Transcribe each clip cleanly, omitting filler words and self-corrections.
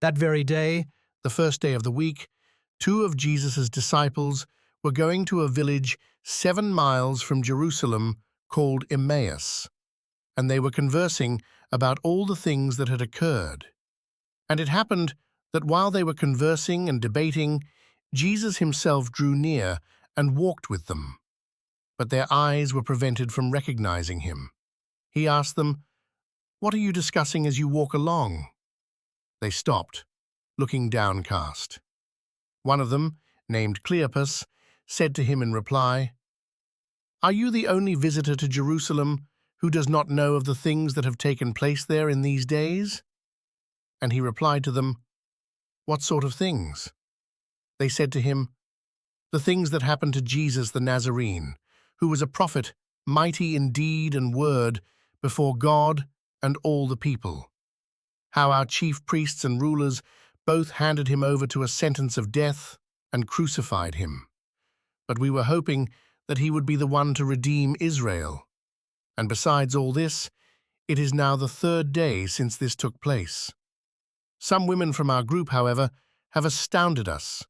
That very day, the first day of the week, two of Jesus' disciples were going to a village 7 miles from Jerusalem called Emmaus, and they were conversing about all the things that had occurred. And it happened that while they were conversing and debating, Jesus himself drew near and walked with them. But their eyes were prevented from recognizing him. He asked them, "What are you discussing as you walk along?" They stopped, looking downcast. One of them, named Cleopas, said to him in reply, "Are you the only visitor to Jerusalem who does not know of the things that have taken place there in these days?" And he replied to them, "What sort of things?" They said to him, "The things that happened to Jesus the Nazarene, who was a prophet, mighty in deed and word before God and all the people. How our chief priests and rulers both handed him over to a sentence of death and crucified him. But we were hoping that he would be the one to redeem Israel. And besides all this, it is now the 3rd day since this took place. Some women from our group, however, have astounded us.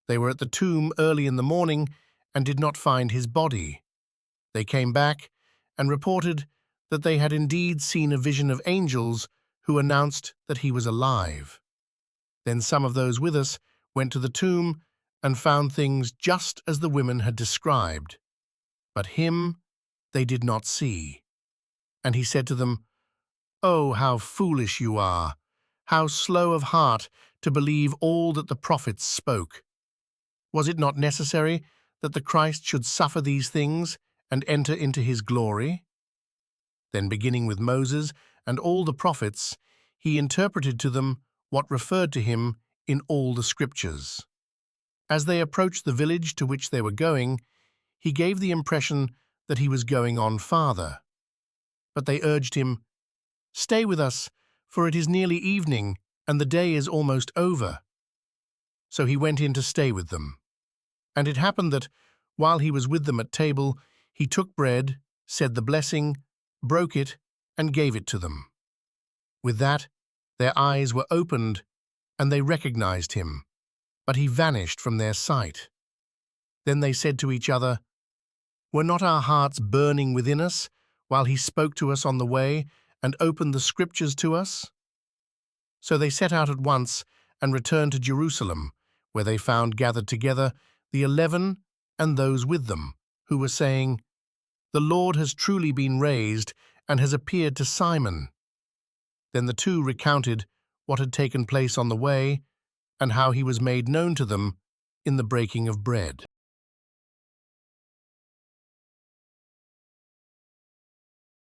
They were at the tomb early in the morning and did not find his body. They came back and reported that they had indeed seen a vision of angels who announced that he was alive. Then some of those with us went to the tomb and found things just as the women had described. But him they did not see. And he said to them, 'Oh, how foolish you are! How slow of heart to believe all that the prophets spoke! Was it not necessary that the Christ should suffer these things and enter into his glory?' Then, beginning with Moses and all the prophets, he interpreted to them what referred to him in all the scriptures. As they approached the village to which they were going, he gave the impression that he was going on farther. But they urged him, 'Stay with us, for it is nearly evening, and the day is almost over.' So he went in to stay with them. And it happened that, while he was with them at table, he took bread, said the blessing, broke it, and gave it to them. With that, their eyes were opened, and they recognized him, but he vanished from their sight. Then they said to each other, 'Were not our hearts burning within us while he spoke to us on the way and opened the scriptures to us?' So they set out at once and returned to Jerusalem, where they found gathered together the 11 and those with them, who were saying, 'The Lord has truly been raised and has appeared to Simon.' Then the two recounted what had taken place on the way and how he was made known to them in the breaking of bread.